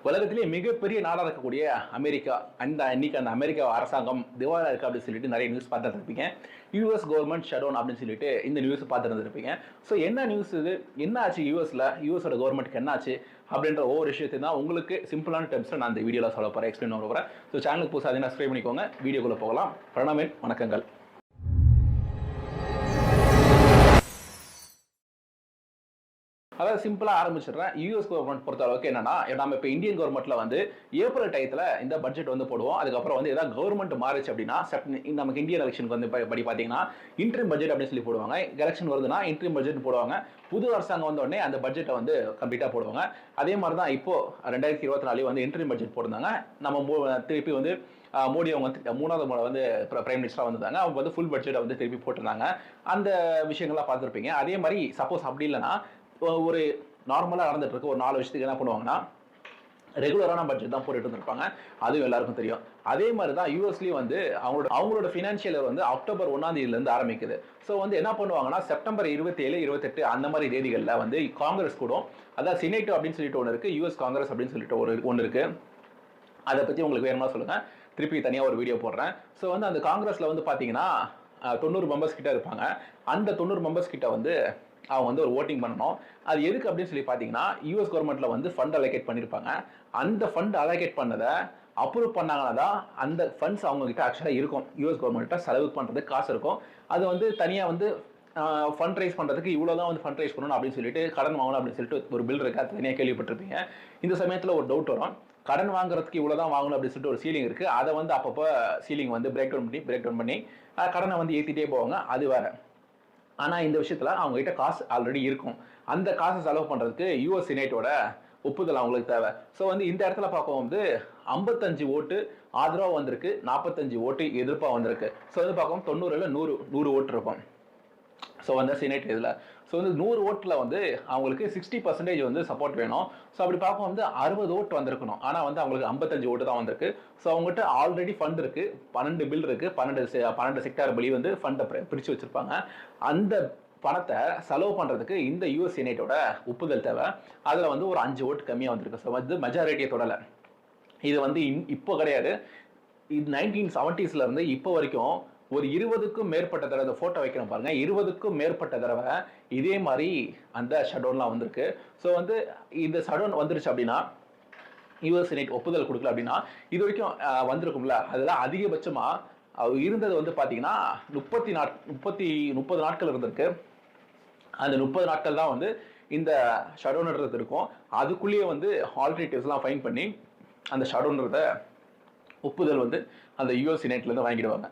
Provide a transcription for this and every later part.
உலகத்திலேயே மிகப்பெரிய நாடாக இருக்கக்கூடிய அமெரிக்கா இன்னைக்கு அந்த அமெரிக்கா அரசாங்கம் திவாலா இருக்கு அப்படின்னு சொல்லிட்டு நிறைய நியூஸ் பார்த்துட்டு இருப்பீங்க. யூஎஸ் கவர்மெண்ட் ஷட் டவுன் அப்படின்னு சொல்லிட்டு இந்த நியூஸ் பார்த்துட்டு இருப்பீங்க. ஸோ என்ன நியூஸ் இது, என்ன ஆச்சு யூஎஸோட கவர்மெண்ட்டுக்கு என்ன ஆச்சு அப்படின்ற ஒவ்வொரு விஷயத்தை தான் உங்களுக்கு சிம்பிளான டெர்ம்ஸில் நான் இந்த வீடியோவில் சொல்ல போகிறேன், எக்ஸ்பிளைன் பண்ண போகிறேன். ஸோ சேனலுக்கு புதுசாக அதை சப்ஸ்கிரைப் பண்ணிக்கோங்க. வீடியோக்குள்ளே போகலாம். பிரணாமன், வணக்கங்கள். அதாவது சிம்பிளாக ஆரம்பிச்சிடுறேன். யூஎஸ் கவர்மெண்ட் பொறுத்த அளவுக்கு என்னன்னா, நம்ம இப்போ இந்தியன் கவர்மெண்ட்ல வந்து ஏப்ரல் டயத்தில் இந்த பட்ஜெட் வந்து போடுவோம். அதுக்கப்புறம் வந்து ஏதாவது கவர்மெண்ட் மாறிச்சு அப்படின்னா நமக்கு இந்தியன் எலெக்ஷனுக்கு வந்து படி பார்த்தீங்கன்னா இன்ட்ரீம் பட்ஜெட் அப்படின்னு சொல்லி போடுவாங்க. எலெக்ஷன் வருதுன்னா இன்ட்ரீம் பட்ஜெட் போடுவாங்க. புது அரசாங்கம் வந்த உடனே அந்த பட்ஜெட்டை வந்து கம்ப்ளீட்டாக போடுவாங்க. அதே மாதிரி தான் இப்போ 2024 வந்து இன்ட்ரீம் பட்ஜெட் போட்டிருந்தாங்க. நம்ம திருப்பி வந்து மோடி அவங்க வந்து 3வது முறை வந்து பிரைம் மினிஸ்டராக வந்திருந்தாங்க. அவங்க வந்து ஃபுல் பட்ஜெட்டை வந்து திருப்பி போட்டிருந்தாங்க. அந்த விஷயங்கள்லாம் பார்த்துருப்பீங்க. அதே மாதிரி சப்போஸ் அப்படி இல்லைன்னா ஒரு நார்மலாக நடந்துட்டு இருக்க ஒரு 4 வருஷத்துக்கு என்ன பண்ணுவாங்கன்னா ரெகுலரான பட்ஜெட் தான் போட்டுட்டு இருந்திருப்பாங்க. அதுவும் எல்லாருக்கும் தெரியும். அதே மாதிரி தான் யூஎஸ்லேயும் வந்து அவங்களோட ஃபினான்ஷியல் இயர் வந்து அக்டோபர் 1ஆம் தேதியிலேருந்து ஆரம்பிக்குது. ஸோ வந்து என்ன பண்ணுவாங்கன்னா செப்டம்பர் 27, 28 அந்த மாதிரி தேதிகளில் வந்து காங்கிரஸ் கூடும். அதாவது சினேட் அப்படின்னு சொல்லிட்டு ஒன்று இருக்குது, யூஎஸ் காங்கிரஸ் அப்படின்னு சொல்லிட்டு ஒன்று இருக்குது. அதை பற்றி உங்களுக்கு வேணுமா சொல்லுங்கள், திருப்பி தனியாக ஒரு வீடியோ போடுறேன். ஸோ வந்து அந்த காங்கிரஸில் வந்து பார்த்தீங்கன்னா 90 மெம்பர்ஸ் கிட்ட இருப்பாங்க. அந்த 90 மெம்பர்ஸ் கிட்ட வந்து அவங்க வந்து ஒரு ஓட்டிங் பண்ணணும். அது எதுக்கு அப்படின்னு சொல்லி பார்த்தீங்கன்னா, யூஎஸ் கவர்மெண்ட்ல வந்து ஃபண்ட் அலோகேட் பண்ணியிருப்பாங்க. அந்த ஃபண்ட் அலோகேட் பண்ணதை அப்ரூவ் பண்ணாங்கன்னா தான் அந்த ஃபண்ட்ஸ் அவங்க கிட்ட ஆக்சுவலாக இருக்கும். யூஎஸ் கவர்மெண்ட்டை செலவு பண்ணுறதுக்கு காசு இருக்கும். அது வந்து தனியாக வந்து ஃபண்ட் ரைஸ் பண்ணுறதுக்கு இவ்வளோ தான் வந்து ஃபண்ட் ரைஸ் பண்ணணும் அப்படின்னு சொல்லிட்டு கடன் வாங்கணும் அப்படின்னு சொல்லிட்டு ஒரு பில் இருக்குது. அது தனியாக கேள்விப்பட்டிருப்பீங்க. இந்த சமயத்தில் ஒரு டவுட் வரும், கடன் வாங்குறதுக்கு இவ்வளோ தான் வாங்கணும் அப்படின்னு சொல்லிட்டு ஒரு சீலிங் இருக்குது. அதை வந்து அப்பப்போ சீலிங் வந்து பிரேக் டவுன் பண்ணி கடனை வந்து ஏற்றிட்டே போவாங்க. அது வேறு. ஆனால் இந்த விஷயத்தில் அவங்ககிட்ட காசு ஆல்ரெடி இருக்கும். அந்த காசை செலவு பண்ணுறதுக்கு யூஎஸ் சினேட்டோட ஒப்புதல் அவங்களுக்கு தேவை. ஸோ வந்து இந்த இடத்துல பார்க்கவும் வந்து 55 ஓட்டு ஆதரவாக வந்திருக்கு, 45 ஓட்டு எதிர்ப்பாக வந்திருக்கு. ஸோ வந்து பார்க்கவும் 90ல் 100 ஓட்டு இருக்கும். ஸோ வந்து சினேட் இதில் ஸோ வந்து 100 ஓட்டில் வந்து அவங்களுக்கு 60% வந்து சப்போர்ட் வேணும். ஸோ அப்படி பார்க்க வந்து 60 ஓட்டு வந்திருக்கணும். ஆனால் வந்து அவங்களுக்கு 55 ஓட்டு தான் வந்திருக்கு. ஸோ அவங்ககிட்ட ஆல்ரெடி ஃபண்ட் இருக்குது, 12 பில் இருக்குது, 12 செக்டார் படி வந்து ஃபண்டை பிரித்து வச்சுருப்பாங்க. அந்த பணத்தை செலவு பண்ணுறதுக்கு இந்த யூஎஸ் சினேட்டோட ஒப்புதல் தேவை. அதில் வந்து ஒரு 5 ஓட்டு கம்மியாக வந்திருக்கு. ஸோ வந்து மெஜாரிட்டியை தொடலை. இது வந்து இப்போ கிடையாது, இது 1970s இருந்து இப்போ வரைக்கும் ஒரு 20க்கும் மேற்பட்ட தடவை இந்த ஃபோட்டோ வைக்கிறோம் பாருங்க, 20க்கும் மேற்பட்ட தடவை இதே மாதிரி அந்த ஷட்டவுன்லாம் வந்திருக்கு. ஸோ வந்து இந்த ஷட்டவுன் வந்துருச்சு அப்படின்னா, யூஎஸ் செனேட் ஒப்புதல் கொடுக்கல அப்படின்னா இது வரைக்கும் வந்திருக்கும்ல, அதெல்லாம் அதிகபட்சமாக இருந்தது வந்து பார்த்தீங்கன்னா 30 நாட்கள் இருந்திருக்கு. அந்த 30 நாட்கள் தான் வந்து இந்த ஷட்டவுன்றது இருக்கும். அதுக்குள்ளேயே வந்து ஆல்டர்னேட்டிவ்ஸ்லாம் ஃபைன் பண்ணி அந்த ஷட்டவுன்றத ஒப்புதல் வந்து அந்த யூஎஸ் சினேட்லேருந்து வாங்கிடுவாங்க.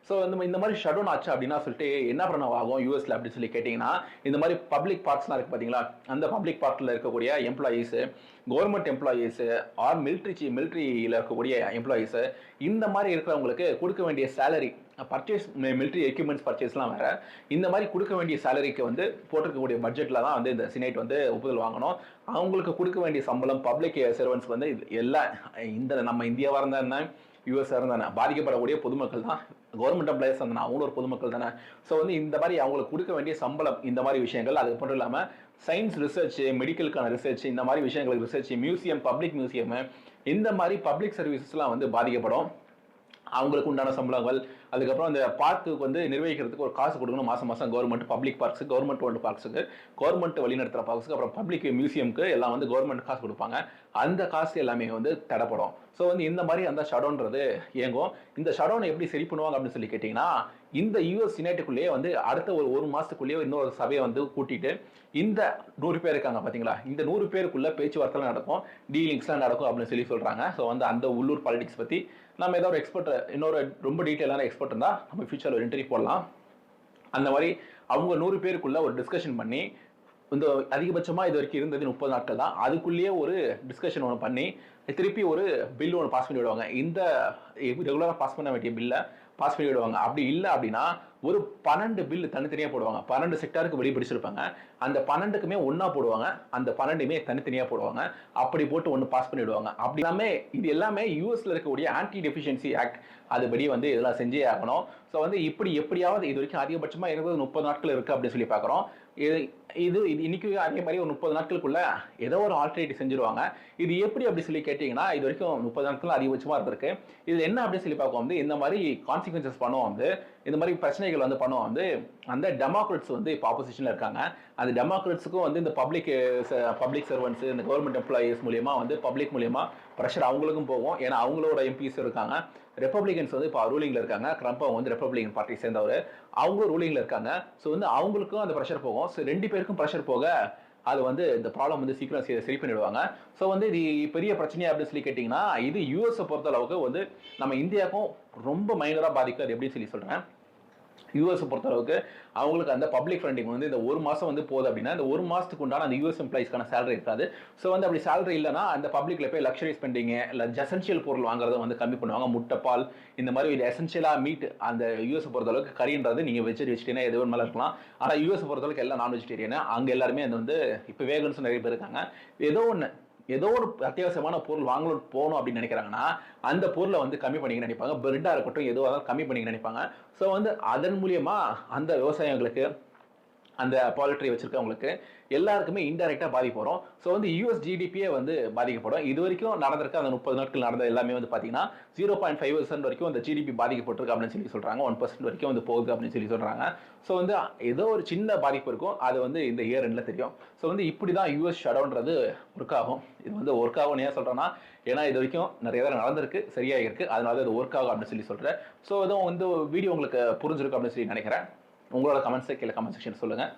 ஸோ இந்த மாதிரி ஷட் டவுன் ஆச்சு அப்படின்னா சொல்லிட்டு என்ன பண்ண ஆகும் யூஎஸ்ல அப்படின்னு சொல்லி கேட்டிங்கன்னா, இந்த மாதிரி பப்ளிக் பார்க்ஸ்லாம் இருக்குது பார்த்தீங்களா, அந்த பப்ளிக் பார்க்கில் இருக்கக்கூடிய எம்ப்ளாயீஸு, கவர்மெண்ட் எம்ப்ளாயீஸு ஆர் மிலிட்ரியில் இருக்கக்கூடிய எம்ப்ளாயீஸு, இந்த மாதிரி இருக்கிறவங்களுக்கு கொடுக்க வேண்டிய சேலரி, பர்ச்சேஸ் மிலிட்ரி எக்யூப்மெண்ட்ஸ் பர்ச்சேஸ்லாம் வேறு, இந்த மாதிரி கொடுக்க வேண்டிய சேலரிக்கு வந்து போட்டிருக்கக்கூடிய பட்ஜெட்டில் தான் வந்து இந்த சினேட் வந்து ஒப்புதல் வாங்கணும். அவங்களுக்கு கொடுக்க வேண்டிய சம்பளம் பப்ளிக் சர்வன்ஸ் வந்து எல்லாம் நம்ம இந்தியாவாக இருந்தால் என்ன, யூஎஸ் இருந்தானே பாதிக்கப்படக்கூடிய பொதுமக்கள் தான். கவர்மெண்ட் எம்ப்ளாயர்ஸ் இருந்தா அவங்களும் ஒரு பொதுமக்கள் தானே. ஸோ வந்து இந்த மாதிரி அவங்களுக்கு கொடுக்க வேண்டிய சம்பளம், இந்த மாதிரி விஷயங்கள், அது மட்டும் இல்லாமல் சயின்ஸ் ரிசர்ச், மெடிக்கலுக்கான ரிசர்ச், இந்த மாதிரி விஷயங்களுக்கு ரிசர்ச், மியூசியம், பப்ளிக் மியூசியம், இந்த மாதிரி பப்ளிக் சர்வீசஸ்லாம் வந்து பாதிக்கப்படும். அவங்களுக்கு உண்டான சம்பளங்கள், அதுக்கப்புறம் அந்த பார்க்குக்கு வந்து நிர்வகிக்கிறதுக்கு ஒரு காசு கொடுக்கணும் மாதம் மாதம் government, public parks, government old பார்க்ஸுக்கு, கவர்மெண்ட் வழிநடத்துகிற பார்க்ஸுக்கு, அப்புறம் பப்ளிக் மியூசியமுக்கு எல்லாம் வந்து கவர்மெண்ட் காசு கொடுப்பாங்க. அந்த காசு எல்லாமே வந்து தடைப்படும். ஸோ வந்து இந்த மாதிரி அந்த ஷட்டவுன்றது இயங்கும். இந்த ஷட்டவுனை எப்படி சரி பண்ணுவாங்க அப்படின்னு சொல்லி கேட்டிங்கன்னா, இந்த யூஎஸ் சினேட்டுக்குள்ளேயே வந்து அடுத்த ஒரு மாதத்துக்குள்ளேயே இன்னொரு சபையை வந்து கூட்டிட்டு இந்த 100 பேர் இருக்காங்க பார்த்தீங்களா, இந்த 100 பேருக்குள்ள பேச்சுவார்த்தைலாம் நடக்கும், டீலிங்ஸ்லாம் நடக்கும் அப்படின்னு சொல்லி சொல்கிறாங்க. ஸோ வந்து அந்த உள்ளூர் பாலிடிக்ஸ் பற்றி நம்ம ஏதாவது ஒரு இன்னொரு ரொம்ப டீட்டெயிலான எக்ஸ்பர்ட் இருந்தால் நம்ம ஃபியூச்சரில் ஒரு இன்டர்வியூ போடலாம். அந்த மாதிரி அவங்க 100 பேருக்குள்ள ஒரு டிஸ்கஷன் பண்ணி, இந்த அதிகபட்சமாக இது வரைக்கும் இருந்தது 30 நாட்கள் தான், அதுக்குள்ளேயே ஒரு டிஸ்கஷன் ஒன்று பண்ணி திருப்பி ஒரு பில் ஒன்று பாஸ் பண்ணி விடுவாங்க. இந்த ரெகுலராக பாஸ் பண்ண வேண்டிய பில்லை பாஸ் பண்ணி விடுவாங்க. அப்படி இல்லை அப்படின்னா ஒரு 12 பில் தனித்தனியாக போடுவாங்க. 12 செக்டாருக்கு வெளியே பிடிச்சிருப்பாங்க. அந்த 12க்குமே ஒன்றா போடுவாங்க. அந்த 12மே தனித்தனியாக போடுவாங்க. அப்படி போட்டு ஒன்று பாஸ் பண்ணிவிடுவாங்க. அப்படி எல்லாமே இது எல்லாமே யூஎஸ்ல இருக்கக்கூடிய ஆன்டி டெஃபிஷியன்சி ஆக்ட் அதுபடி வந்து இதெல்லாம் செஞ்சே ஆகணும். ஸோ வந்து இப்படி எப்படியாவது இது வரைக்கும் அதிகபட்சமாக 20-30 நாட்கள் இருக்குது அப்படின்னு சொல்லி பார்க்குறோம். இது இது இன்னைக்கு அதே மாதிரி ஒரு 30 நாட்களுக்குள்ள ஏதோ ஒரு ஆல்டர்னேட்டிவ் செஞ்சிருவாங்க. இது எப்படி அப்படி சொல்லி கேட்டிங்கன்னா இது வரைக்கும் 30 நாட்கள் அதிகபட்சமாக இருந்திருக்கு. இது என்ன அப்படின்னு சொல்லி பார்க்க வந்து இந்த மாதிரி கான்சிக்வன்சஸ் பண்ணுவோம் வந்து இந்த மாதிரி பிரச்சனைகள் வந்து பண்ணுவோம் வந்து அந்த டெமோக்ராட்ஸ் வந்து இப்போ ஆப்போசிஷனில் இருக்காங்க. அந்த டெமோக்ராட்ஸுக்கும் வந்து இந்த பப்ளிக் சர்வன்ட்ஸ் இந்த கவர்மெண்ட் எம்ப்ளாயீஸ் மூலியமா வந்து பப்ளிக் மூலியமா ப்ரெஷர் அவங்களுக்கும் போகும். ஏன்னா அவங்களோட எம்பிஸ் இருக்காங்க. ரெப்பப்ளிகன்ஸ் வந்து இப்போ ரூலிங்கில் இருக்காங்க. ட்ரம்ப் அவங்க வந்து ரெப்பப்ளிகன் பார்ட்டியை சேர்ந்தவர். அவங்களும் ரூலிங்கில் இருக்காங்க. ஸோ வந்து அவங்களுக்கும் அந்த ப்ரெஷர் போகும். ஸோ 2 பேருக்கும் ப்ரெஷர் போக அது வந்து இந்த ப்ராப்ளம் வந்து சீக்கிரம் சரி பண்ணிடுவாங்க. ஸோ வந்து இது பெரிய பிரச்சனையா அப்படின்னு சொல்லி கேட்டிங்கன்னா இது யூஎஸை பொறுத்த அளவுக்கு வந்து நம்ம இந்தியாவுக்கும் ரொம்ப மைனராக பாதிக்கும். அது எப்படின்னு சொல்லி சொல்கிறேன். யூஎஸ் பொறுத்தளவுக்கு அவங்களுக்கு அந்த பப்ளிக் ஃபண்டிங் வந்து இந்த ஒரு மாதம் வந்து போகுது அப்படின்னா இந்த ஒரு மாதத்துக்கு உண்டான அந்த யூஎஸ் எம்ப்ளாயிஸ்க்கான சேலரி இருக்காது. ஸோ வந்து அப்படி சேலரி இல்லைனா அந்த பப்ளிக்ல போய் லக்ஸரி ஸ்பெண்டிங் இல்லை எசென்ஷியல் பொருள் வாங்குறத வந்து கம்மி பண்ணுவாங்க. முட்டை, பால் இந்த மாதிரி இது எசென்ஷியலாக மீட் அந்த யூஎஸ் பொறுத்தளவுக்கு கறின்றது நீங்கள் வெஜிடேரியனா எதுவும் மேலே இருக்கலாம். ஆனால் யூஎஸ் பொறுத்தளவுக்கு எல்லாம் நான் வெஜிடேரியன். அங்கே எல்லாருமே அது வந்து இப்போ வேகன்ஸ் நிறைய பேர் இருக்காங்க. ஏதோ ஒரு அத்தியாவசியமான பொருள் வாங்கணும் போகணும் அப்படின்னு நினைக்கிறாங்கன்னா அந்த பொருளை வந்து கம்மி பண்ணிக்க நினைப்பாங்க. பிரெட்டாக இருக்கட்டும் எதுவாக கம்மி பண்ணிக்க நினைப்பாங்க. ஸோ வந்து அதன் மூலியமா அந்த விவசாயிகளுக்கு அந்த பாலிட்ரி வச்சிருக்கவங்களுக்கு எல்லாருக்குமே இன்டைரக்டாக பாதிப்பு வரும். ஸோ வந்து யூஎஸ் ஜிடிபியே வந்து பாதிக்கப்படும். இது வரைக்கும் நடந்திருக்கு அந்த 30 நாட்கள் நடந்த எல்லாமே வந்து பார்த்தீங்கன்னா 0.5% வரைக்கும் அந்த ஜிடிபி பாதிக்கப்பட்டிருக்கு அப்படின்னு சொல்லி சொல்கிறாங்க. 1% வரைக்கும் வந்து போகுது அப்படின்னு சொல்லி சொல்கிறாங்க. ஸோ வந்து ஏதோ ஒரு சின்ன பாதிப்பு இருக்கும். அது வந்து இந்த இயர் எண்டில் தெரியும். ஸோ வந்து இப்படி தான் யூஎஸ் ஷட்டவுன்றது ஒர்க் ஆகும். இது வந்து ஒர்க் ஆகும் ஏன் சொல்கிறேன்னா ஏன்னா இது வரைக்கும் நிறைய தடவை நடந்திருக்கு, சரியாக இருக்குது. அதனால அது ஒர்க் ஆகும் அப்படின்னு சொல்லி சொல்கிறேன். ஸோ இதுவும் வந்து வீடியோ உங்களுக்கு புரிஞ்சிருக்கு அப்படின்னு சொல்லி நினைக்கிறேன். உங்களோட கமெண்ட்ஸை கீழே கமெண்ட் செக்ஷன் சொல்லுங்கள்.